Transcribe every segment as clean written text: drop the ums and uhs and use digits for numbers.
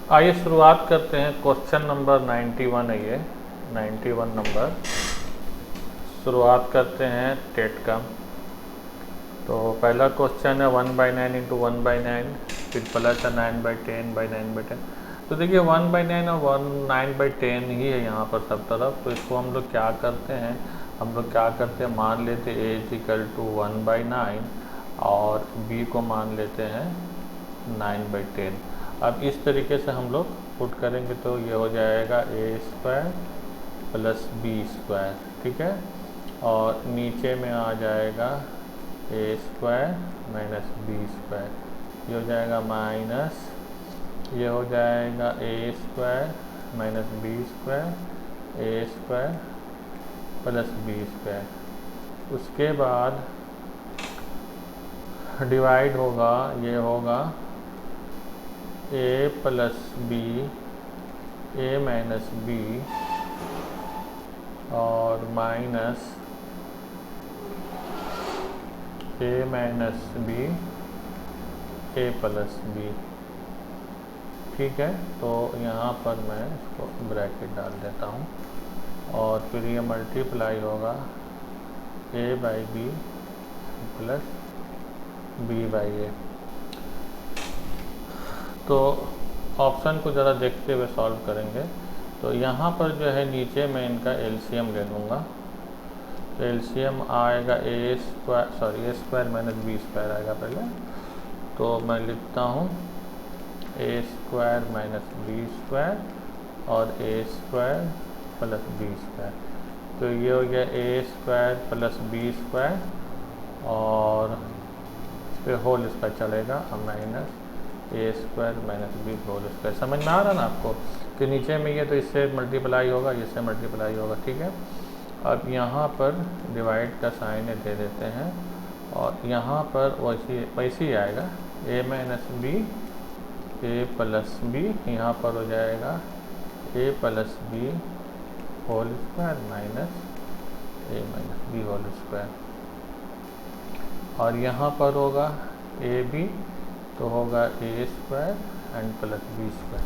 आइए शुरुआत करते हैं। क्वेश्चन नंबर 91 है ये, 91 नंबर। शुरुआत करते हैं टेट का। तो पहला क्वेश्चन है 1/9 इंटू 1/9, फिर प्लस है 9/10/9/10। तो देखिए 1/9 और 9/10 ही है यहाँ पर सब तरफ। तो इसको हम लोग क्या करते हैं, मान लेते हैं a = 1/9 और b को मान लेते हैं 9/10। अब इस तरीके से हम लोग पुट करेंगे तो ये हो जाएगा a² + b², ठीक है। और नीचे में आ जाएगा a² - b², ये हो जाएगा माइनस, ये हो जाएगा a² - b² a² + b²। उसके बाद डिवाइड होगा, ये होगा a + b a - b और minus a - b a + b, ठीक है। तो यहाँ पर मैं इसको ब्रैकेट डाल देता हूँ और फिर ये मल्टीप्लाई होगा a/b + b/a। तो ऑप्शन को ज़रा देखते हुए सॉल्व करेंगे। तो यहाँ पर जो है नीचे मैं इनका एलसीएम ले लूँगा। तो एलसीएम आएगा a² - b² आएगा पहले। तो मैं लिखता हूँ a² - b² और a² + b²। तो ये हो गया a² + b² और इस पर होल इसका चलेगा माइनस a² - b²। समझ में आ रहा ना आपको कि नीचे में ये तो इससे मल्टीप्लाई होगा, इससे मल्टीप्लाई होगा, ठीक है। अब यहाँ पर डिवाइड का साइन दे देते हैं और यहाँ पर वैसे ही आएगा a - b a + b, यहाँ पर हो जाएगा a + b² - a - b²। और यहाँ पर होगा ab, तो होगा a² + b²।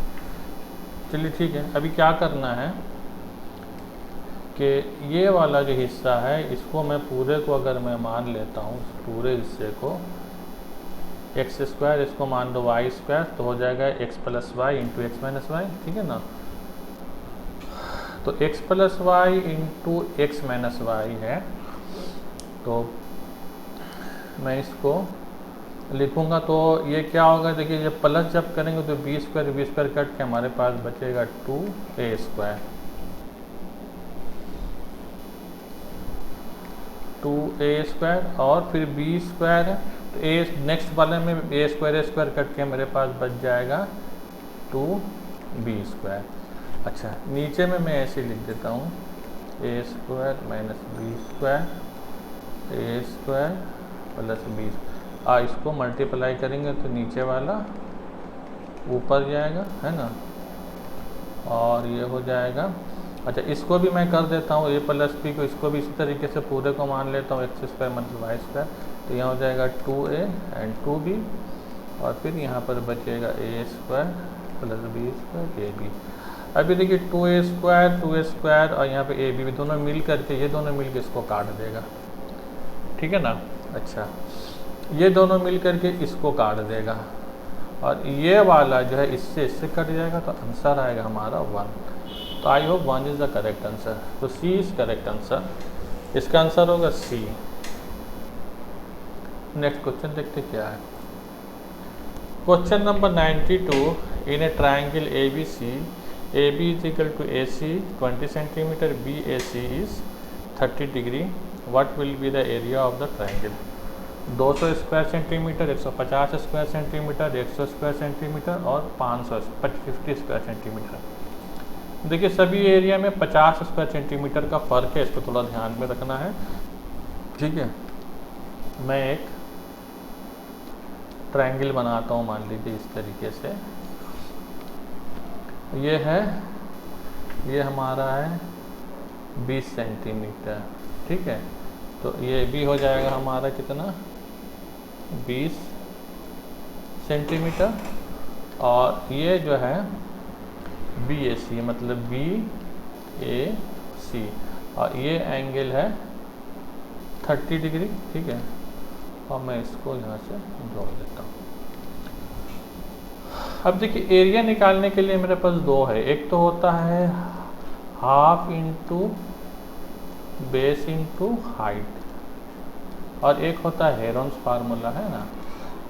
चलिए ठीक है। अभी क्या करना है कि ये वाला जो हिस्सा है इसको मैं पूरे को अगर मैं मान लेता हूँ, पूरे हिस्से को x², इसको मान दो y², तो हो जाएगा x + y × x - y, ठीक है ना। तो x + y × x - y है। तो मैं इसको लिखूंगा तो ये क्या होगा, देखिए जब प्लस जब करेंगे तो b² कट के हमारे पास बचेगा 2a², 2a² और फिर b² है तो a नेक्स्ट वाले में a² कट के मेरे पास बच जाएगा 2b²। अच्छा, नीचे में मैं ऐसे लिख देता हूँ a² - b² a² + b। इसको मल्टीप्लाई करेंगे तो नीचे वाला ऊपर जाएगा, है ना, और ये हो जाएगा। अच्छा, इसको भी मैं कर देता हूँ a + b को, इसको भी इसी तरीके से पूरे को मान लेता हूँ x² - y²। तो यहाँ हो जाएगा 2a + 2b और फिर यहाँ पर बचेगा a² + b² ab। अभी देखिए 2a² और यहाँ पे ab भी दोनों मिल करके, ये दोनों मिल के इसको काट देगा, ठीक है ना। अच्छा, ये दोनों मिल करके इसको काट देगा और ये वाला जो है इससे कट जाएगा, तो आंसर आएगा हमारा 1। तो I hope 1 is the correct answer. तो सी इज़ करेक्ट आंसर, इसका आंसर होगा सी। नेक्स्ट क्वेश्चन देखते क्या है। Question number 92, in A triangle ABC, AB = AC 20 cm, BAC is 30 degree, what will be the area of the triangle? 200 square centimetre, 150 square centimetre, 100 square centimetre और 50 square centimetre. देखिए सभी area में 50 square centimetre का फ़र्क है, इसको थोड़ा ध्यान में रखना है, ठीक है। मैं एक ट्रायंगल बनाता हूँ, मान लीजिए इस तरीके से। ये हमारा है 20 सेंटीमीटर, ठीक है। तो ये भी हो जाएगा हमारा कितना, 20 सेंटीमीटर। और ये जो है BAC, मतलब BAC, और ये एंगल है 30 डिग्री, ठीक है। और मैं इसको यहाँ से जोड़ देता हूँ। अब देखिए एरिया निकालने के लिए मेरे पास दो है, एक तो होता है half into base into height, और एक होता है हेरोन्स फार्मूला, है ना।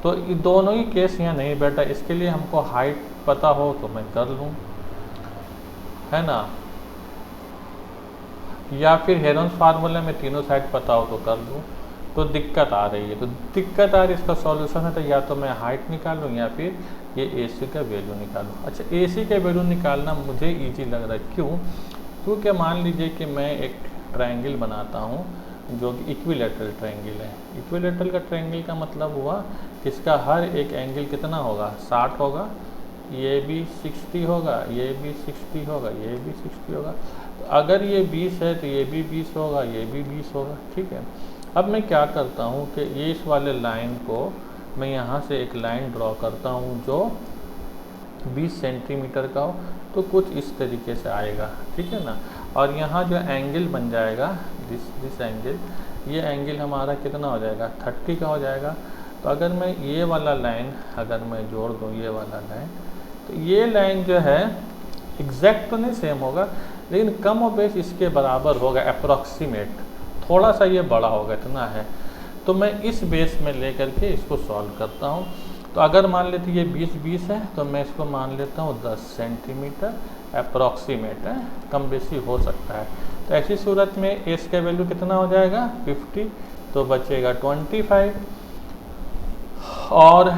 तो ये दोनों ही केस यहाँ नहीं बैठा, इसके लिए हमको हाइट पता हो तो मैं कर लूँ, है ना, या फिर हेरोन्स फार्मूला में तीनों साइड पता हो तो कर लूँ। तो दिक्कत आ रही है, तो दिक्कत आ रही, इसका सॉल्यूशन है तो या तो मैं हाइट निकालूँ या फिर ये AC का वैल्यू निकालूँ। अच्छा, AC का वैल्यू निकालना मुझे ईजी लग रहा है, क्यों? क्योंकि मान लीजिए कि मैं एक ट्रायंगल बनाता हूँ जो कि इक्विलैटरल ट्रायंगल है। इक्विलैटरल का ट्रायंगल का मतलब हुआ कि इसका हर एक एंगल कितना होगा, 60 होगा, ये भी 60 होगा, ये भी 60 होगा, ये भी 60 होगा। तो अगर ये 20 है तो ये भी 20 होगा, ये भी 20 होगा, ठीक है। अब मैं क्या करता हूँ कि ये इस वाले लाइन को मैं यहाँ से एक लाइन ड्रॉ करता हूँ जो 20 सेंटीमीटर का हो, तो कुछ इस तरीके से आएगा, ठीक है ना। और यहाँ जो एंगल बन जाएगा दिस एंगल, ये एंगल हमारा कितना हो जाएगा, 30 का हो जाएगा। तो अगर मैं ये वाला लाइन अगर मैं जोड़ दूँ, ये वाला लाइन, तो ये लाइन जो है एग्जैक्ट तो नहीं सेम होगा, लेकिन कम और बेश इसके बराबर होगा, अप्रॉक्सीमेट, थोड़ा सा ये बड़ा होगा, इतना है। तो मैं इस बेस में लेकर के इसको सॉल्व करता हूँ। तो अगर मान लेते ये 20 है तो मैं इसको मान लेता हूँ 10 सेंटीमीटर, अप्रॉक्सीमेट है, कम बेसी हो सकता है। तो ऐसी सूरत में एस का वैल्यू कितना हो जाएगा, 50, तो बचेगा 25। और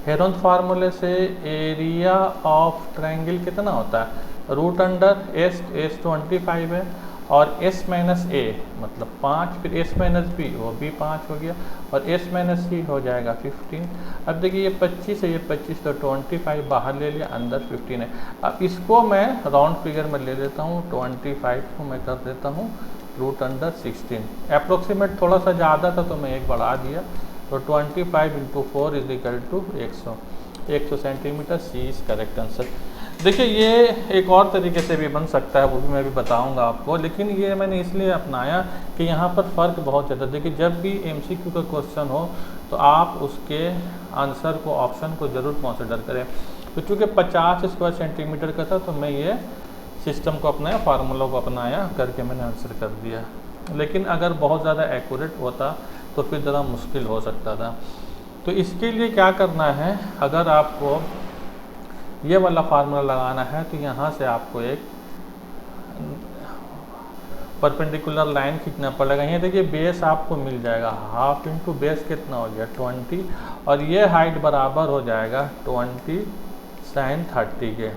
हेरोन्स फार्मूले से एरिया ऑफ ट्रायंगल कितना होता है, रूट अंडर एस 25 है, और s माइनस a मतलब 5, फिर s माइनस b वो भी 5 हो गया, और s माइनस c हो जाएगा 15। अब देखिए ये 25 है, ये 25, तो 25 बाहर ले लिया, अंदर 15 है। अब इसको मैं राउंड फिगर में ले लेता हूँ, 25 को मैं कर देता हूँ रूट अंडर 16। अप्रोक्सीमेट थोड़ा सा ज़्यादा था तो मैं एक बढ़ा दिया, तो 25 into 4 is equal to 100 centimetre. C is correct answer. देखिए ये एक और तरीके से भी बन सकता है, वो भी मैं भी बताऊंगा आपको, लेकिन ये मैंने इसलिए अपनाया कि यहाँ पर फ़र्क बहुत ज़्यादा। देखिए जब भी MCQ का क्वेश्चन हो तो आप उसके आंसर को, ऑप्शन को ज़रूर कंसिडर करें। तो चूँकि 50 स्क्वायर सेंटीमीटर का था तो मैं ये सिस्टम को अपनाया, फार्मूला को अपनाया करके मैंने आंसर कर दिया। लेकिन अगर बहुत ज़्यादा एक्यूरेट होता तो फिर ज़रा मुश्किल हो सकता था। तो इसके लिए क्या करना है, अगर आपको ये वाला फार्मूला लगाना है तो यहाँ से आपको एक परपेंडिकुलर लाइन खींचना पड़ेगा। यहाँ देखिए बेस आपको मिल जाएगा, हाफ इंटू बेस कितना हो गया 20, और ये हाइट बराबर हो जाएगा 20 sin 30 के।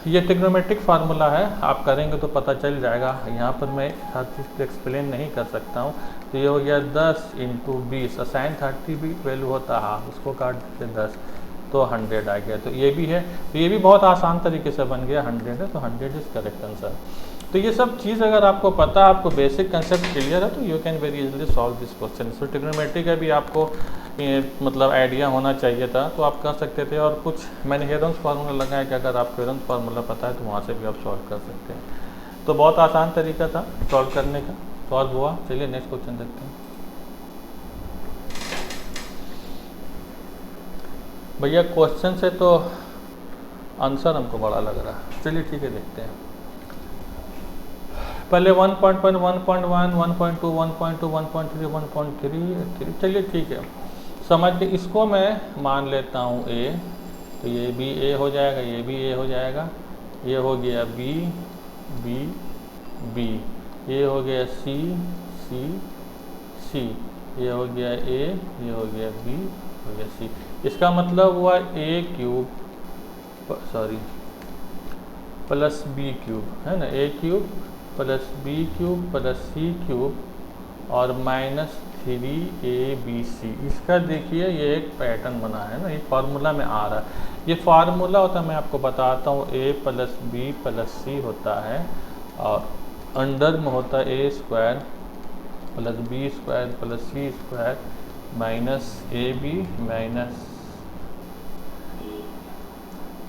ये ट्रिग्नोमेट्रिक फार्मूला है, आप करेंगे तो पता चल जाएगा। यहाँ पर मैं हर चीज़ को एक्सप्लेन नहीं कर सकता हूँ। तो ये हो गया 10 इंटू 20, और sin 30 भी वैल्यू होता है, उसको काट के 10 तो 100 आ गया। तो ये भी है, तो ये भी बहुत आसान तरीके से बन गया, 100 है, तो 100 इज करेक्ट आंसर। तो ये सब चीज़ अगर आपको पता, आपको बेसिक कंसेप्ट क्लियर है, तो you can very easily solve this question. So trigonometry का भी आपको मतलब आइडिया होना चाहिए था, तो आप कर सकते थे। और कुछ मैंने हेरोन्स फार्मूला लगाया कि अगर आपको हेरोन्स फार्मूला पता है तो वहाँ से भी आप सॉल्व कर सकते हैं। तो बहुत आसान तरीका था सॉल्व करने का, सॉल्व हुआ। चलिए नेक्स्ट क्वेश्चन देखते हैं। भैया क्वेश्चन से तो आंसर हमको बड़ा लग रहा है, चलिए ठीक है देखते हैं। पहले 1.1, 1.1, 1.2, 1.2, 1.3, 1.3, चलिए ठीक है समझ के। इसको मैं मान लेता हूँ A, तो ये भी A हो जाएगा, ये भी A हो जाएगा, ये हो गया B, B, B, ये हो गया C, C, C, ये हो गया A, ये हो गया B, हो गया C। इसका मतलब हुआ A cube plus B cube, है ना, A cube plus B cube plus C cube और माइनस 3ABC। इसका देखिए ये एक पैटर्न बना है ना, ये फार्मूला में आ रहा है। ये फार्मूला होता है, मैं आपको बताता हूँ, A plus B plus C होता है, और अंडर में होता है A square plus B square plus C square minus AB minus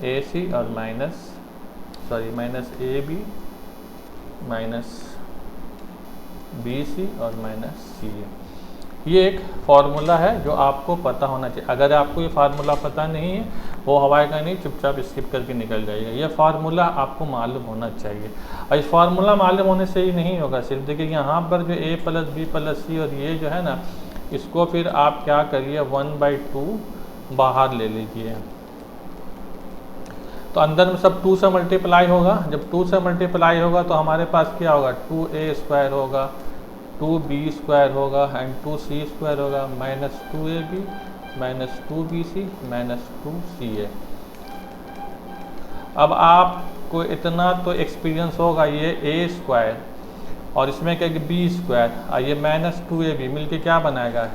AC और माइनस AB माइनस BC और माइनस CA। ये एक फार्मूला है जो आपको पता होना चाहिए। अगर आपको ये फार्मूला पता नहीं है, वो हवाई का नहीं, चुपचाप स्किप करके निकल जाइएगा। ये फार्मूला आपको मालूम होना चाहिए। और इस फार्मूला मालूम होने से ही नहीं होगा सिर्फ। देखिए यहाँ पर जो A plus B plus C और ये जो है ना, इसको फिर आप क्या करिए 1/2 बाहर ले लीजिए। तो अंदर में सब 2 से मल्टीप्लाई होगा। जब 2 से मल्टीप्लाई होगा तो हमारे पास क्या होगा, 2A² होगा, 2B² होगा एंड 2C² होगा, minus 2AB minus 2BC minus 2CA। अब आपको इतना तो एक्सपीरियंस होगा, ये A² और इसमें क्या B² और ये माइनस 2AB मिलके क्या बनाएगा,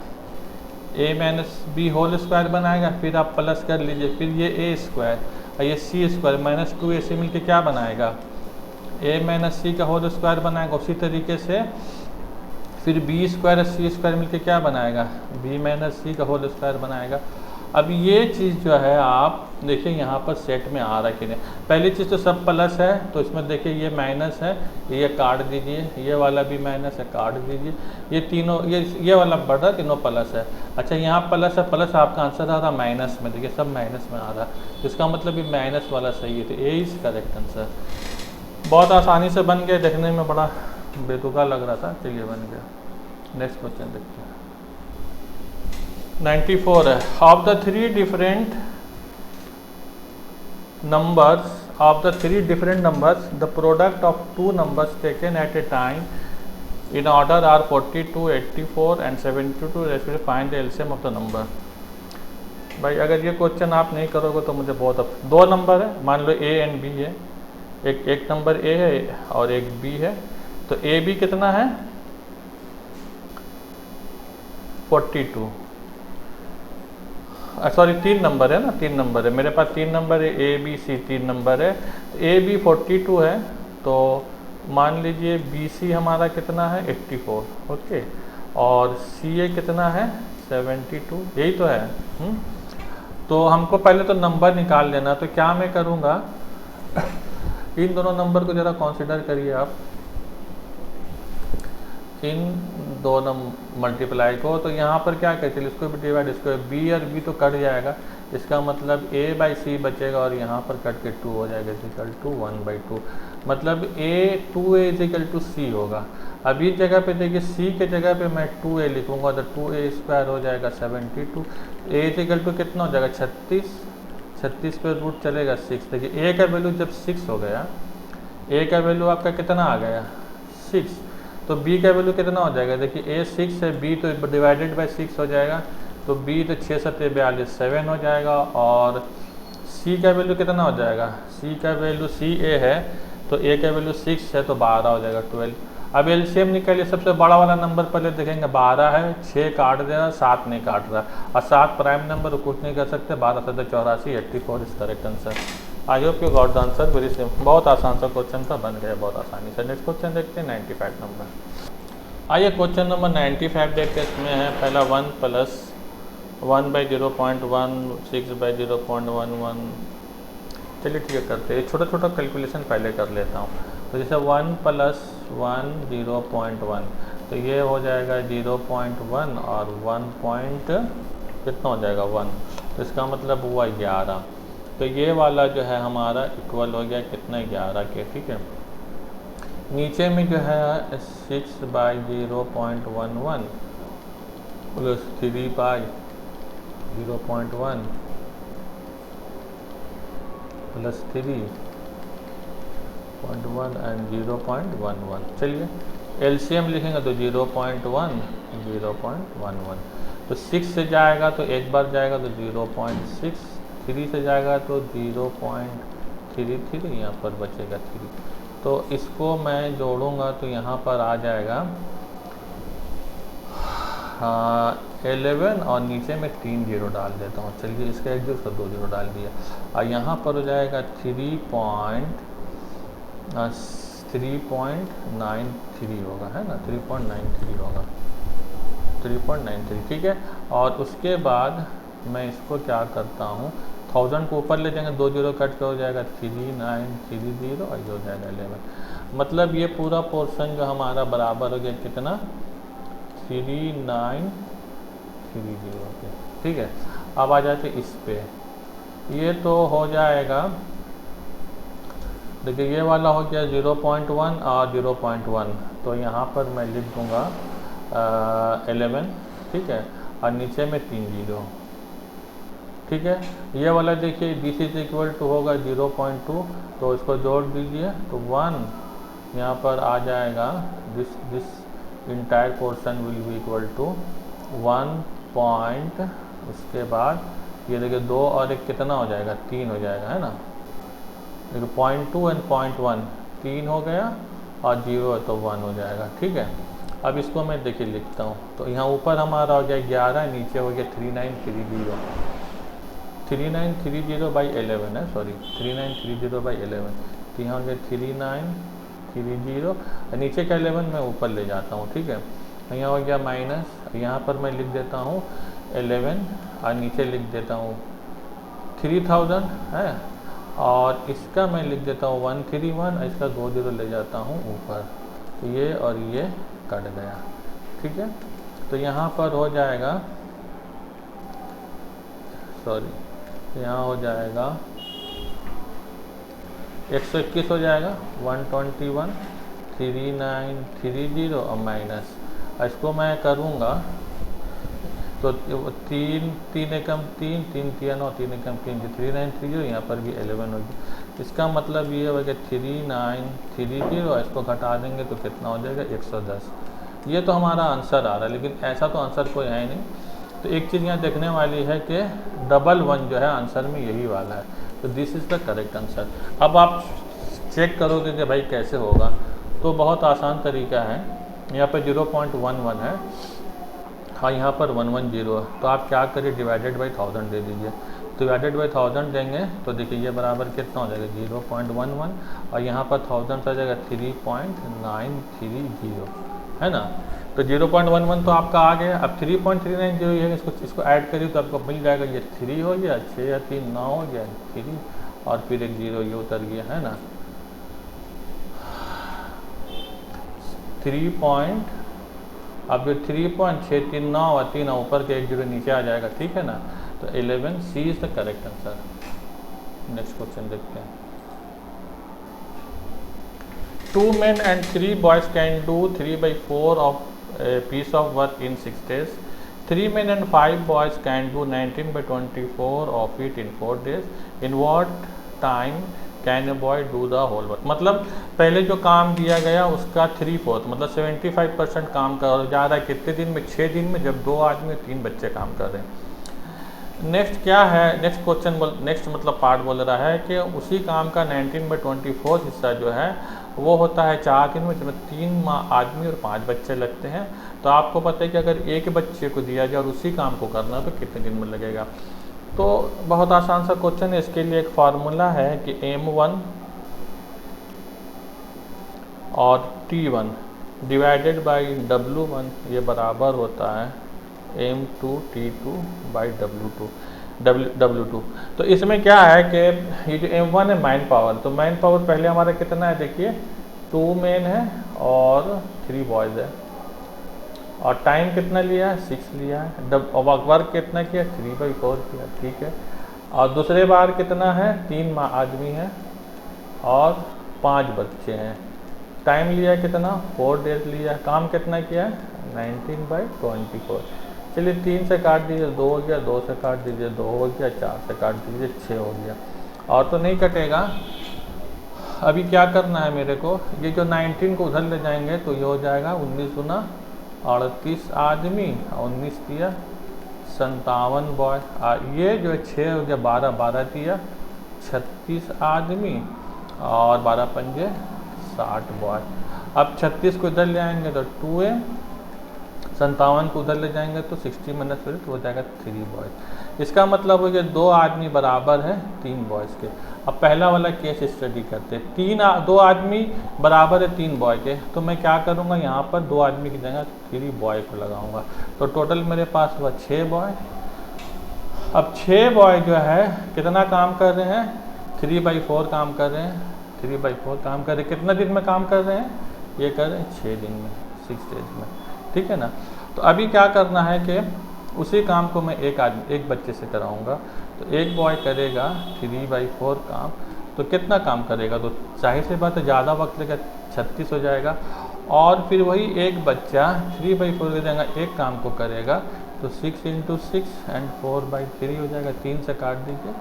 A minus B whole square बनाएगा। फिर आप प्लस कर लीजिए, फिर ये A² और ये C² माइनस 2AC मिलके क्या बनाएगा, A माइनस C का होल स्क्वायर बनाएगा। उसी तरीके से फिर B² और C² मिलके क्या बनाएगा, B माइनस C का होल स्क्वायर बनाएगा। अब ये चीज़ जो है आप देखिए यहाँ पर सेट में आ रहा है कि नहीं। पहली चीज़ तो सब प्लस है, तो इसमें देखिए ये माइनस है, ये काट दीजिए, ये वाला भी माइनस है, काट दीजिए। ये तीनों ये वाला बढ़ रहा है, तीनों प्लस है। अच्छा यहाँ प्लस है, प्लस आपका आंसर आ रहा माइनस में, देखिए सब माइनस में आ रहा है। इसका मतलब ये माइनस वाला सही है, तो ए इज़ करेक्ट आंसर। बहुत आसानी से बन गया, देखने में बड़ा बेतुका लग रहा था, चलिए बन गया। नेक्स्ट क्वेश्चन देखते हैं। 94 है, of the three different numbers the product of two numbers taken at a time in order are 42, 84 and 72 respectively. Find the LCM of the number। भाई अगर ये क्वेश्चन आप नहीं करोगे तो मुझे बहुत दो नंबर है, मान लो A एंड B है, एक नंबर A है और एक B है। तो AB कितना है 42, सॉरी 3 नंबर है ना, 3 नंबर है मेरे पास, 3 नंबर है, A B C 3 नंबर है। तो AB 42 है, तो मान लीजिए BC हमारा कितना है 84, ओके, और CA कितना है 72, यही तो है। तो हमको पहले तो नंबर निकाल लेना। तो क्या मैं करूँगा, इन दोनों नंबर को ज़रा कंसिडर करिए आप, इन दोनों मल्टीप्लाई को। तो यहाँ पर क्या कहते हैं, इसको भी डिवाइड, इसको B और B तो कट जाएगा, इसका मतलब A/C बचेगा और यहाँ पर कट के 2 हो जाएगा, इक्वल टू 1/2। मतलब A C होगा। अब इस जगह पे देखिए C के जगह पे मैं 2A लिखूँगा, तो 2A² हो जाएगा 72। A कितना हो जाएगा 36, 36 पे रूट चलेगा 6। देखिए A का वैल्यू जब 6 हो गया, A का वैल्यू आपका कितना आ गया 6, तो B का वैल्यू कितना हो जाएगा, देखिए A 6 है, B तो डिवाइडेड बाय 6 हो जाएगा, तो B तो 6 7 42 7 हो जाएगा। और C का वैल्यू कितना हो जाएगा, C का वैल्यू CA है, तो A का वैल्यू 6 है, तो 12 हो जाएगा 12। अब एलसीएम निकालिए, सबसे बड़ा वाला नंबर पहले देखेंगे, 12 है, 6 काट दे रहा, 7 नहीं काट रहा, और 7 प्राइम नंबर कुछ नहीं कर सकते, 12 7 84, 84 is correct answer. I hope you got the answer, very simple, बहुत आसान सा क्वेश्चन था, बन गया बहुत आसानी से। नेक्स्ट क्वेश्चन देखते हैं 95 नंबर। आइए क्वेश्चन नंबर 95 देखते हैं। इसमें है पहला 1 प्लस 1/0.1 6/0.11। चलिए ठीक है, करते हैं, छोटा छोटा कैलकुलेशन पहले कर लेता हूँ। तो जैसे 1 + 1 0.1, तो ये हो जाएगा 0.1 और 1 कितना हो जाएगा 1, तो इसका मतलब हुआ 11। तो ये वाला जो है हमारा इक्वल हो गया कितना 11 के, ठीक है। नीचे में जो है 6/0.11 प्लस 3/0.1 प्लस 3.1 एंड 0.11। चलिए एलसीएम लिखेंगे तो 0.1 0.11। तो 6 से जाएगा तो एक बार जाएगा तो 0.6, 3 से जाएगा तो 0.33, यहाँ पर बचेगा 3। तो इसको मैं जोड़ूंगा तो यहाँ पर आ जाएगा 11 और नीचे में 3 0 डाल देता हूँ। चलिए इसका एक जो 2 0 डाल दिया, और यहाँ पर हो जाएगा 3.93 होगा, है ना, 3.93 होगा, 3.93, ठीक है। और उसके बाद मैं इसको क्या करता हूँ, 1000 को ऊपर ले जाएंगे, 2 जीरो कट के हो जाएगा 3930 और ये हो जाएगा 11। मतलब ये पूरा पोर्शन जो हमारा बराबर हो गया कितना, 3930 के। ठीक है, अब आ जाते इस पे, ये तो हो जाएगा, देखिए ये वाला हो गया 0.1 और 0.1, तो यहाँ पर मैं लिख दूँगा 11, ठीक है, और नीचे में 3 जीरो। ठीक है, ये वाला देखिए दिस इज इक्वल टू होगा 0.2, तो इसको जोड़ दीजिए तो 1 यहाँ पर आ जाएगा, this entire portion will be equal to 1 point, उसके बाद ये देखिए 2 और 1 कितना हो जाएगा, 3 हो जाएगा, है ना। देखिए 0.2 एंड 0.1 3 हो गया और 0 है तो 1 हो जाएगा। ठीक है, अब इसको मैं देखिए लिखता हूँ, तो यहाँ ऊपर हमारा हो गया 11, नीचे हो गया 3930, 3930 बाई 11 है, सॉरी 3930 बाई 11, तो यहाँ हो गया 3930 और नीचे का 11 मैं ऊपर ले जाता हूँ। ठीक है, यहाँ हो गया माइनस, यहाँ पर मैं लिख देता हूँ 11 और नीचे लिख देता हूँ 3000 है, और इसका मैं लिख देता हूँ 131, इसका 2 जीरो ले जाता हूँ ऊपर, तो ये और ये कट गया। ठीक है, तो यहाँ पर हो जाएगा, सॉरी यहाँ हो जाएगा 121 हो जाएगा, 121 3930 और माइनस, इसको मैं करूँगा तो 3 एकम 3 3 3 और 3 एकम 3 3930, यहाँ पर भी 11 होगी। इसका मतलब ये हो गया 3930, इसको घटा देंगे तो कितना हो जाएगा 110। ये तो हमारा आंसर आ रहा है, लेकिन ऐसा तो आंसर कोई है ही नहीं। तो एक चीज़ यहाँ देखने वाली है कि डबल 1 जो है आंसर में यही वाला है, तो this is the correct answer. अब आप चेक करोगे कि भाई कैसे होगा, तो बहुत आसान तरीका है। यहाँ पर 0.11 है, हाँ यहाँ पर 110 है, तो आप क्या करिए डिवाइडेड बाई 1000 दे दीजिए, तो डिवाइडेड बाई 1000 देंगे तो देखिए ये बराबर कितना हो जाएगा 0.11, और यहाँ पर 1000 से आ जाएगा 3.930, है ना। तो 0.11 तो आपका आ गया। अब 3.390 है, इसको ऐड करिए तो आपको मिल जाएगा, ये 3 हो गया, 6 या 3 9 हो गया 3, और फिर एक 0 ये उतर गया, है ना। 3 अब जो 3.639 और 3 ऊपर के एक 0 नीचे आ जाएगा, ठीक है ना। तो 11 C is the correct answer. Next question देखते हैं। 2 men and 3 boys can do 3/4 of a piece of work in 6 days. 3 men and 5 boys can do 19/24 of it in 4 days. In what time can a boy do the whole work? मतलब पहले जो काम दिया गया उसका 3/4 मतलब 75% काम कर जा रहा है कितने दिन में, 6 दिन में, जब 2 आदमी 3 बच्चे काम कर रहे हैं। नेक्स्ट क्या है, नेक्स्ट क्वेश्चन नेक्स्ट मतलब पार्ट बोल रहा है कि उसी काम का 19/24 हिस्सा जो है वो होता है 4 दिन में, जिसमें 3 आदमी और 5 बच्चे लगते हैं। तो आपको पता है कि अगर एक बच्चे को दिया जाए और उसी काम को करना तो कितने दिन में लगेगा। तो बहुत आसान सा क्वेश्चन है, इसके लिए एक फार्मूला है कि M1 और T1 डिवाइडेड बाई W1 ये बराबर होता है M2 T2 बाई W2। तो इसमें क्या है कि ये जो M1 है मैन पावर, तो मैन पावर पहले हमारा कितना है देखिए 2 मेन है और 3 बॉयज़ है, और टाइम कितना लिया है 6 लिया है, वर्क कितना किया 3/4 किया, ठीक है। और दूसरे बार कितना है 3 आदमी है और 5 बच्चे हैं, टाइम लिया कितना 4 डेज लिया, काम कितना किया 19/24। चलिए 3 से काट दीजिए 2 हो गया, 2 से काट दीजिए 2 हो गया, 4 से काट दीजिए 6 हो गया, और तो नहीं कटेगा। अभी क्या करना है मेरे को, ये जो 19 को उधर ले जाएंगे तो ये हो जाएगा 19 गुना 38 आदमी, 19 दिया 57 बॉय, ये जो 6 हो गया 12 दिया 36 आदमी, और 12 पंजे 60 बॉय। अब 36 को इधर ले आएंगे तो 2 है, 57 को उधर ले जाएंगे तो 60 माइनस तो हो जाएगा 3 बॉयज़। इसका मतलब हो गया 2 आदमी बराबर है 3 बॉयज़ के। अब पहला वाला केस स्टडी करते हैं, 2 आदमी बराबर है 3 बॉय के, तो मैं क्या करूँगा यहाँ पर 2 आदमी की जगह 3 बॉय को लगाऊंगा, तो टोटल मेरे पास हुआ 6 बॉय। अब 6 बॉय जो है कितना काम कर रहे हैं, 3/4 काम कर रहे हैं, 3/4 काम कर रहे हैं। कितना दिन में काम कर रहे हैं, ये कर रहे हैं 6 दिन में, 6 डेज में, ठीक है ना। तो अभी क्या करना है कि उसी काम को मैं एक बच्चे से कराऊंगा। तो एक बॉय करेगा 3/4 काम, तो कितना काम करेगा, तो जाहिर सी बात है ज़्यादा वक्त लेगा, 36 हो जाएगा। और फिर वही एक बच्चा 3/4 की जगह एक काम को करेगा, तो 6 × 6 एंड 4/3 हो जाएगा। 3 से काट दीजिए,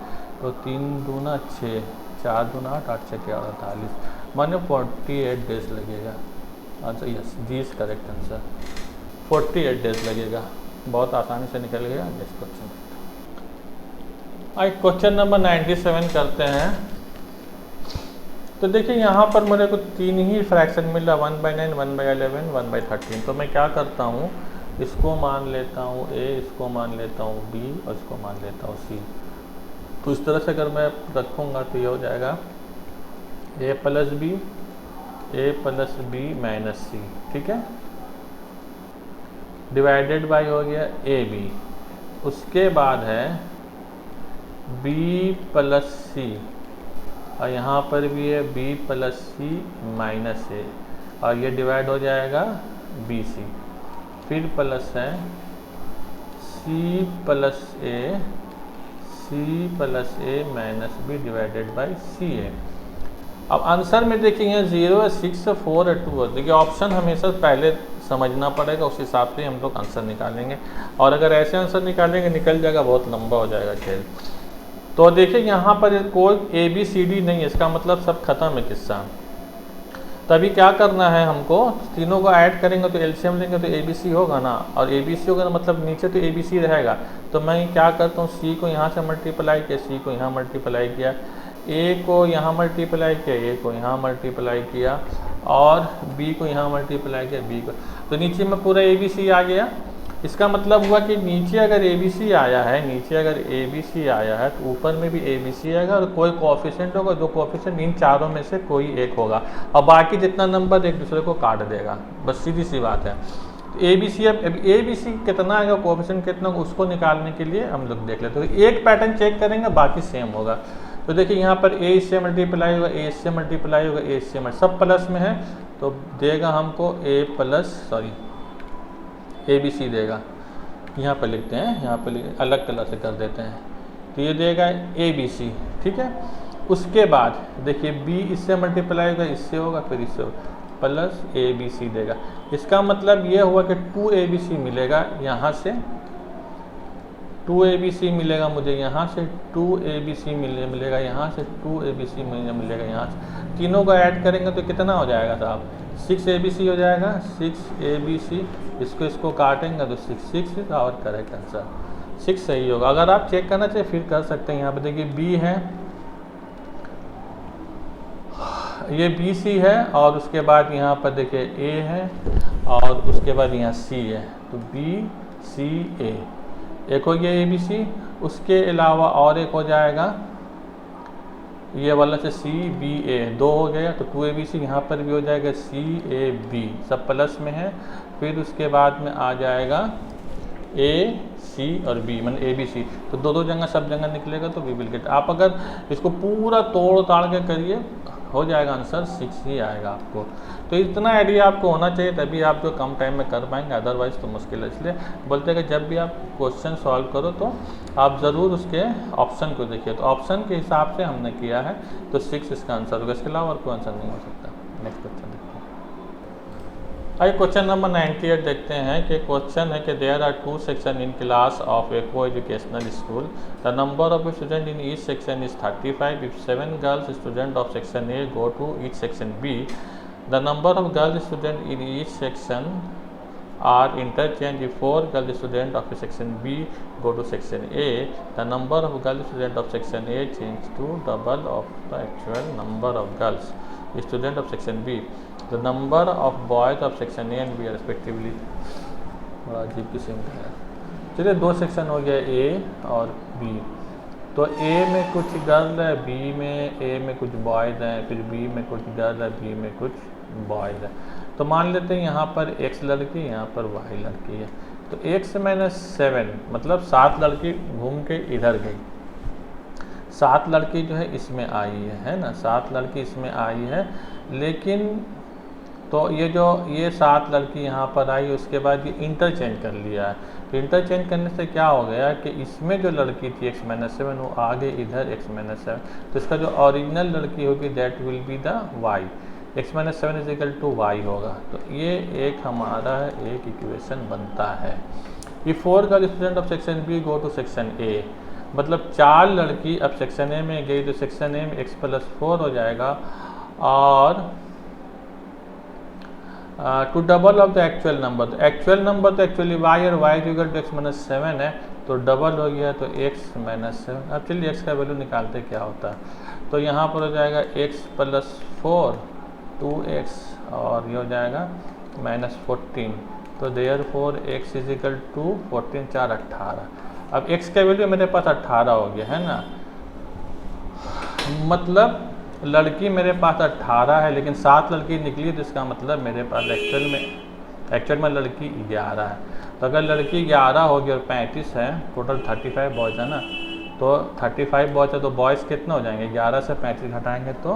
तो 3 दूना 6, 4 दूना 8, 8 से 48, माने 48 डेज लगेगा। Answer yes, G is correct answer, 48 days लगेगा। बहुत आसानी से निकल गया। नेक्स्ट क्वेश्चन, आइए क्वेश्चन नंबर 97 करते हैं। तो देखिए यहाँ पर मेरे को 3 ही फ्रैक्शन मिल रहा, 1/9, 1/11, 1/13। तो मैं क्या करता हूँ, इसको मान लेता हूँ A, इसको मान लेता हूँ B और इसको मान लेता हूँ C। तो इस तरह से अगर मैं रखूँगा तो ये हो जाएगा A + B, A + B - C, ठीक है, डिवाइडेड बाय हो गया AB। उसके बाद है B + C, और यहाँ पर भी है B + C - A, और ये डिवाइड हो जाएगा BC। फिर प्लस है C + A, C + A - B divided by CA। अब आंसर में देखिए यहाँ 0 है, 6 है, 4 है, 2 है। देखिए ऑप्शन हमेशा पहले समझना पड़ेगा, उस हिसाब से हम लोग आंसर निकालेंगे। और अगर ऐसे आंसर निकालेंगे निकल जाएगा, बहुत लंबा हो जाएगा खेल। तो देखिए यहाँ पर कोई ABCD नहीं है, इसका मतलब सब खत्म है किस्सा। तभी क्या करना है हमको, तीनों को ऐड करेंगे तो एलसीएम लेंगे तो ABC होगा ना, और ABC होगा ना मतलब नीचे तो ABC रहेगा। तो मैं क्या करता हूँ, C को यहाँ से मल्टीप्लाई किया, C को यहाँ मल्टीप्लाई किया, A को यहाँ मल्टीप्लाई किया, A को यहाँ मल्टीप्लाई किया, और B को यहाँ मल्टीप्लाई किया, B को। तो नीचे में पूरा ABC आ गया। इसका मतलब हुआ कि नीचे अगर ABC आया है, नीचे अगर ABC आया है तो ऊपर में भी ABC आएगा, और कोई कोएफिशिएंट होगा, जो कोएफिशिएंट इन चारों में से कोई एक होगा, और बाकी जितना नंबर एक दूसरे को काट देगा। बस सीधी सी बात है। तो ABC, अब ABC कितना आएगा, कोएफिशिएंट कितना होगा, उसको निकालने के लिए हम लोग देख लेते हैं। तो एक पैटर्न चेक करेंगे, बाकी सेम होगा। तो देखिए यहाँ पर A इससे मल्टीप्लाई होगा, A इससे मल्टीप्लाई होगा, A इससे सब प्लस में है, तो देगा हमको ABC देगा। यहाँ पर लिखते हैं, यहाँ पर अलग कलर से कर देते हैं, तो ये देगा ABC, ठीक है। उसके बाद देखिए B इससे मल्टीप्लाई होगा, इससे होगा, फिर इससे होगा, प्लस ABC देगा। इसका मतलब ये हुआ कि 2ABC मिलेगा यहाँ से, 2ABC मिलेगा मुझे यहाँ से, 2ABC मिलेगा यहाँ से, 2ABC मिलेगा यहाँ से। तीनों को ऐड करेंगे तो कितना हो जाएगा साहब, 6ABC हो जाएगा, 6ABC। इसको काटेंगे तो 6 इज आवर करेक्ट आंसर, 6 सही होगा। अगर आप चेक करना चाहिए फिर कर सकते हैं। यहाँ पे देखिए B है, ये BC है, और उसके बाद यहाँ पर देखिए A है, और उसके बाद यहाँ C है, तो BCA एक हो गया ABC। उसके अलावा और एक हो जाएगा ये वाला से CBA, 2 हो गया, तो 2ABC। यहाँ पर भी हो जाएगा CAB, सब प्लस में है। फिर उसके बाद में आ जाएगा AC और B, मतलब ABC। तो दो जगह सब जगह निकलेगा, तो वी विल गेट। आप अगर इसको पूरा तोड़ ताड़ के करिए हो जाएगा आंसर 6 ही आएगा आपको। तो इतना आइडिया आपको होना चाहिए, तभी आप जो कम टाइम में कर पाएंगे, अदरवाइज तो मुश्किल है। इसलिए बोलते हैं कि जब भी आप क्वेश्चन सॉल्व करो तो आप ज़रूर उसके ऑप्शन को देखिए। तो ऑप्शन के हिसाब से हमने किया है, तो 6 इसका आंसर होगा, इसके अलावा और कोई आंसर नहीं हो सकता। नेक्स्ट क्वेश्चन देखते हैं। आइए क्वेश्चन नंबर 98 देखते हैं कि क्वेश्चन है कि there are 2 section in class of a co-educational school. The number of student in each section is 35। If 7 girls student of section A go to each section B, the number of girl student in each section are interchange. If 4 girl student of section B go to section A, the number of girl student of section A change to double of the actual number of girls student of section B. The number of boys of section A and B respectively। बड़ा अजीब किस्म का है। चलिए 2 section हो गया A और B। तो A में कुछ गर्ल है, B में A में कुछ बॉयज़ हैं, फिर B में कुछ गर्ल है, B में कुछ बॉयज़ है। तो मान लेते हैं यहाँ पर X लड़की, यहाँ पर Y लड़की है। तो x-7 मतलब 7 लड़की घूम के इधर गई, 7 लड़की जो है इसमें आई है ना, 7 लड़की इसमें आई है। लेकिन तो ये 7 लड़की यहाँ पर आई, उसके बाद ये इंटरचेंज कर लिया है। तो इंटरचेंज करने से क्या हो गया कि इसमें जो लड़की थी x-7 वो आगे इधर x-7, तो इसका जो ओरिजिनल लड़की होगी that will be the y, x-7 is equal to y होगा। तो ये एक हमारा एक इक्वेशन बनता है। ये 4 girl student of section B go to section A, मतलब 4 लड़की अब सेक्शन ए में गई तो सेक्शन ए में x+4 हो जाएगा। और two double of the actual number, तो एक्चुअल नंबर तो एक्चुअली y और y इक्वल टू x-7 है, तो डबल हो गया तो x-7। अब चलिए x का वैल्यू निकालते क्या होता है। तो यहाँ पर हो जाएगा x+4 2x और ये हो जाएगा -14, तो therefore x is equal to 14 4 18। अब x का वैल्यू मेरे पास 18 हो गया है ना, मतलब लड़की मेरे पास 18 है, लेकिन 7 लड़की निकली, तो इसका मतलब मेरे पास एक्चुअल में लड़की 11 है। तो अगर लड़की 11 होगी और 35 है, टोटल 35 बॉयज़ है ना, तो 35 बॉयज़ है तो बॉयज़ कितना हो जाएंगे, 11 से 35 हटाएंगे तो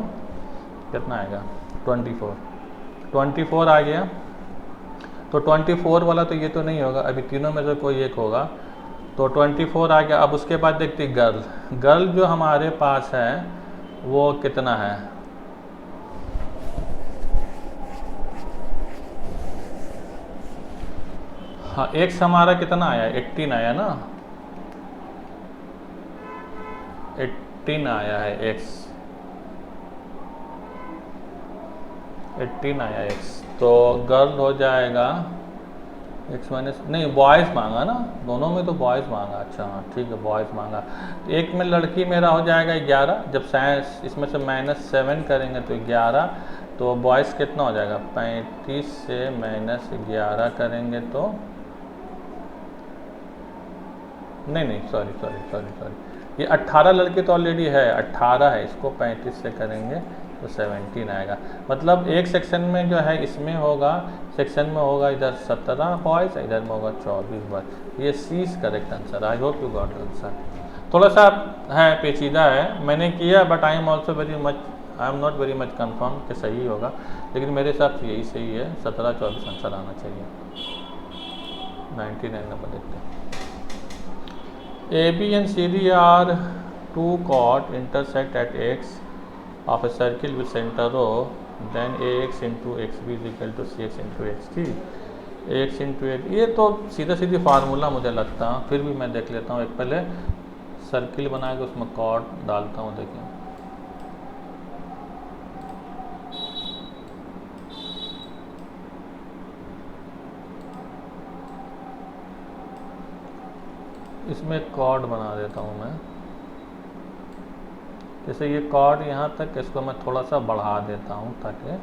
कितना आएगा 24 आ गया। तो 24 वाला तो ये तो नहीं होगा, अभी तीनों में से कोई एक होगा, तो 24 आ गया। अब उसके बाद देखते गर्ल जो हमारे पास है वो कितना है, हाँ x हमारा कितना आया 18 आया ना, 18 आया है x, 18 आया x, तो गर्ल हो जाएगा x माइनस नहीं बॉयज़ मांगा ना, दोनों में तो बॉयज़ मांगा, अच्छा हाँ ठीक है बॉयज़ मांगा। तो एक में लड़की मेरा हो जाएगा 11, जब साइंस इसमें से -7 करेंगे तो 11, तो बॉयज़ कितना हो जाएगा 35 से -11 करेंगे तो नहीं सॉरी, ये 18 लड़के तो ऑलरेडी है, 18 है, इसको 35 से करेंगे तो 17 आएगा। मतलब एक सेक्शन में जो है इसमें होगा, सेक्शन में होगा इधर 17 बॉयज़, इधर में होगा 24 बॉयज़। ये C is correct answer. I hope you got answer. थोड़ा सा है पेचीदा है, मैंने किया, but I am not very much confirm कि सही होगा, लेकिन मेरे हिसाब से यही सही है, 17-24 आंसर आना चाहिए। 99 नंबर देखते हैं। AB and CD are two chord intersect at x of a circle with center O, then AX into XB is equal to CX into XT। AX into X, ये तो सीधा फार्मूला मुझे लगता है, फिर भी मैं देख लेता हूँ। एक पहले सर्किल बना के उसमें कॉर्ड डालता हूँ, देखिए इसमें कॉर्ड बना देता हूँ मैं, जैसे ये कॉर्ड यहाँ तक, इसको मैं थोड़ा सा बढ़ा देता हूँ ताकि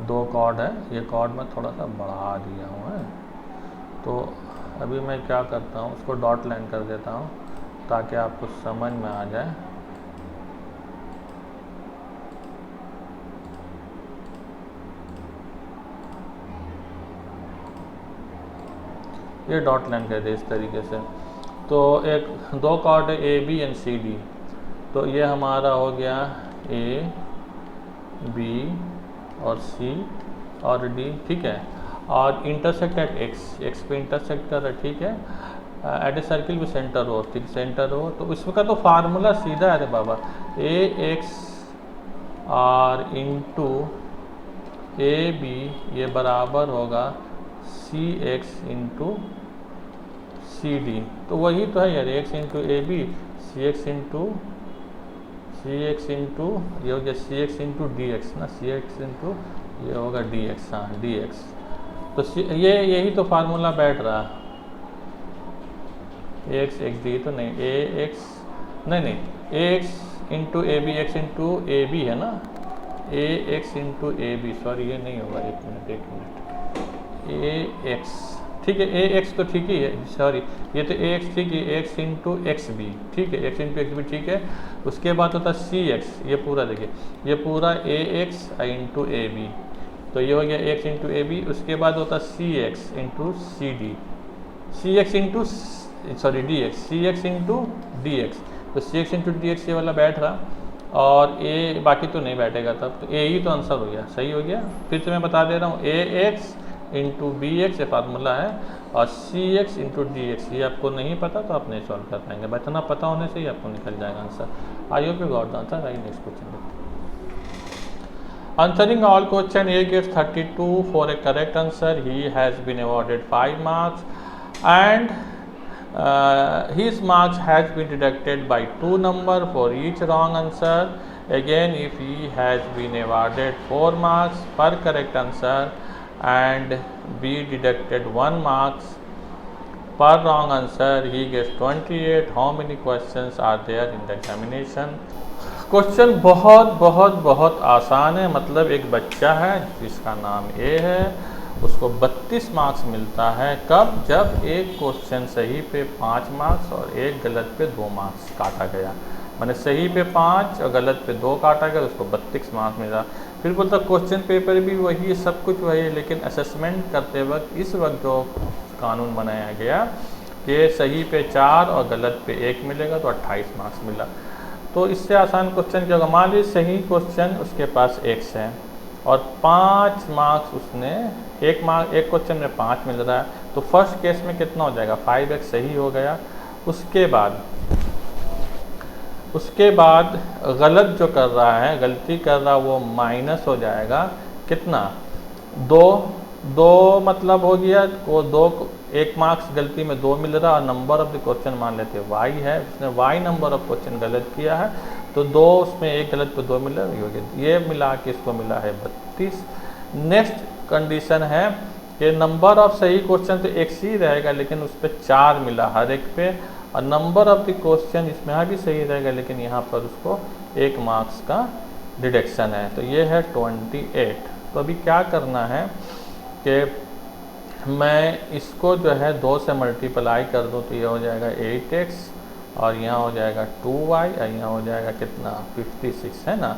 2 कॉर्ड है, ये कॉर्ड मैं थोड़ा सा बढ़ा दिया हूँ है। तो अभी मैं क्या करता हूँ, उसको डॉट लाइन कर देता हूँ ताकि आपको समझ में आ जाए। ये डॉट लाइन कर दे इस तरीके से। तो 2 कॉर्ड है A B and C D, तो ये हमारा हो गया ए बी और सी और डी, ठीक है। और इंटरसेक्ट एट एक्स पे इंटरसेक्ट कर रहा है, ठीक है। एट ए सर्किल में सेंटर हो, ठीक सेंटर हो, तो इसका तो फार्मूला सीधा है रे बाबा, A X R into A B ये बराबर होगा C X into C D. तो वही तो है यार, X into A B, C X into ये हो गया C X into D X ना, सी एक्स इंटू ये होगा डी एक्स, हाँ डी एक्स। तो ये यही तो फार्मूला बैठ रहा है, ए एक्स एक्स डी तो नहीं, ए एक्स नहीं A X into A B, X into A B है ना, A X into A B, sorry ये नहीं होगा, एक मिनट ए एक्स, ठीक है ए एक्स तो ठीक ही है, सॉरी ये तो ए एक्स ठीक है, एक्स इंटू एक्स बी, ठीक है एक्स इंटू एक्स बी, ठीक है। उसके बाद होता है सी एक्स, ये पूरा देखिए, ये पूरा ए एक्स इंटू ए बी, तो ये हो गया x इंटू ए बी। उसके बाद होता C X into C D, C X into sorry D X, C X into D X. तो C X into D X ये वाला बैठ रहा और ए बाकी तो नहीं बैठेगा, तब तो ए ही तो आंसर हो गया, सही हो गया। फिर से मैं बता दे रहा हूँ, ए एक्स इंटू बी एक्स ये फार्मूला है और सी एक्स इंटू डी एक्स, ये आपको नहीं पता तो आप नहीं सॉल्व कर पाएंगे, बस इतना पता होने से ही आपको निकल जाएगा answer. I hope you got the answer. I next question. Answering all question, A gets 32 for a correct answer. He has been awarded 5 marks and his marks has been deducted by 2 number for each wrong answer. Again, if he has been awarded 4 marks per correct answer and be deducted 1 marks per wrong answer, he gets 28. How many questions are there in the examination? Question बहुत बहुत बहुत आसान है। मतलब एक बच्चा है जिसका नाम ए है, उसको 32 मार्क्स मिलता है। कब? जब एक क्वेश्चन सही पे 5 मार्क्स और एक गलत पे 2 मार्क्स काटा गया, मैंने सही पे 5 और गलत पे 2 काटा गया, उसको 32 मार्क्स मिला। फिर बोलता क्वेश्चन पेपर भी वही है, सब कुछ वही है, लेकिन असेसमेंट करते वक्त इस वक्त जो कानून बनाया गया कि सही पे 4 और गलत पे 1 मिलेगा तो 28 मार्क्स मिला। तो इससे आसान क्वेश्चन क्या होगा? मान लीजिए सही क्वेश्चन उसके पास x है और 5 मार्क्स उसने एक क्वेश्चन में 5 मिल रहा है, तो फर्स्ट केस में कितना हो जाएगा? 5x सही हो गया। उसके बाद गलत जो कर रहा है, गलती कर रहा वो माइनस हो जाएगा कितना? 2 मतलब हो गया वो 2, 1 मार्क्स गलती में 2 मिल रहा और नंबर ऑफ द क्वेश्चन मान लेते हैं y है, उसने y नंबर ऑफ क्वेश्चन गलत किया है तो 2 उसमें 1 गलत पे 2 मिल रहा है, ये मिला के इसको मिला है 32। नेक्स्ट कंडीशन है कि नंबर ऑफ सही क्वेश्चन तो एक ही रहेगा लेकिन उस पर 4 मिला हर एक पे, और नंबर ऑफ द क्वेश्चन इसमें भी सही रहेगा लेकिन यहाँ पर उसको 1 मार्क्स का डिडक्शन है, तो ये है 28। तो अभी क्या करना है कि मैं इसको जो है 2 से मल्टीप्लाई कर दूं तो ये हो जाएगा 8x और यहाँ हो जाएगा 2y और यहाँ हो जाएगा कितना? 56 है ना।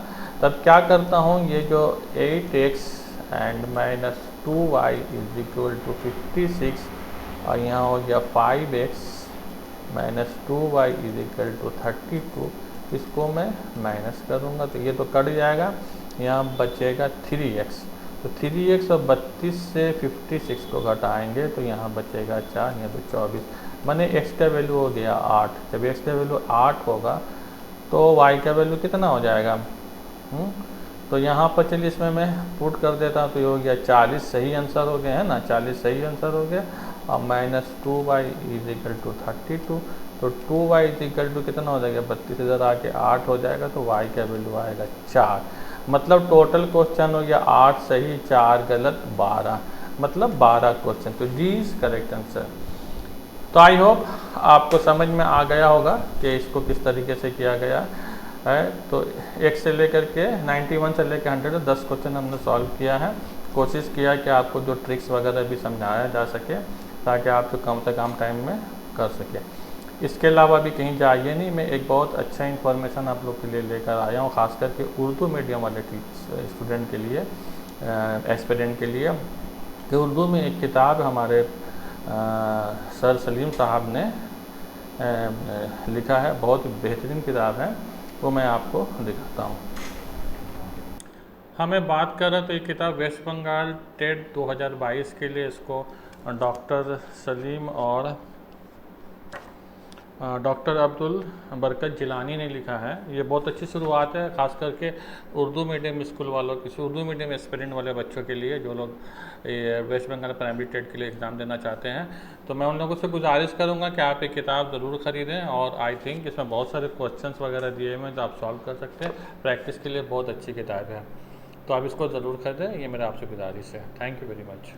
तब क्या करता हूँ, ये जो 8x and minus 2y is equal to 56 और यहाँ हो गया 5x minus 2y is equal to 32, इसको मैं माइनस करूँगा तो ये तो कट जाएगा, यहाँ बचेगा 3x। तो 3x और 32 से 56 को घटाएंगे तो यहाँ बचेगा 4, यहाँ तो 24, माने x का वैल्यू हो गया 8। जब x का वैल्यू 8 होगा तो y का वैल्यू कितना हो जाएगा? तो यहाँ पर चलिए इसमें मैं पुट कर देता हूँ तो ये हो गया 40 सही आंसर हो गया है ना, 40 सही आंसर हो गया। और minus 2y is equal to 32, तो 2y इज इक्वल टू कितना हो जाएगा? 32 इधर आके 8 हो जाएगा तो y का वैल्यू आएगा 4। मतलब टोटल क्वेश्चन हो गया 8 सही 4 गलत 12, मतलब 12 क्वेश्चन। तो डी इज करेक्ट आंसर। तो आई होप आपको समझ में आ गया होगा कि इसको किस तरीके से किया गया है। तो 1 से लेकर के 91 से लेकर 100 10 क्वेश्चन हमने सॉल्व किया है। कोशिश किया कि आपको जो ट्रिक्स वगैरह भी समझाया जा सके ताकि आप जो कम से कम टाइम में कर सके। इसके अलावा भी कहीं जाइए नहीं, मैं एक बहुत अच्छा इन्फॉर्मेशन आप लोग के लिए लेकर आया हूँ, ख़ास करके उर्दू मीडियम वाले स्टूडेंट के लिए, एस्पिरेंट के लिए, कि उर्दू में एक किताब हमारे सर सलीम साहब ने लिखा है, बहुत बेहतरीन किताब है, वो मैं आपको दिखाता हूँ। हमें बात कर रहे तो ये किताब वेस्ट बंगाल टेट 2022 के लिए इसको डॉक्टर सलीम और डॉक्टर अब्दुल बरकत जिलानी ने लिखा है। ये बहुत अच्छी शुरुआत है, ख़ास करके उर्दू मीडियम स्कूल वालों की, उर्दू मीडियम एस्पिरेंट वाले बच्चों के लिए, जो लोग वेस्ट बंगाल प्राइमरी टेट के लिए एग्ज़ाम देना चाहते हैं। तो मैं उन लोगों से गुजारिश करूंगा कि आप ये किताब ज़रूर ख़रीदें, और आई थिंक इसमें बहुत सारे क्वेश्चंस वगैरह दिए हुए हैं तो आप सॉल्व कर सकते हैं। प्रैक्टिस के लिए बहुत अच्छी किताब है, तो आप इसको ज़रूर खरीदें, ये मेरा आपसे गुजारिश है। Thank you very much.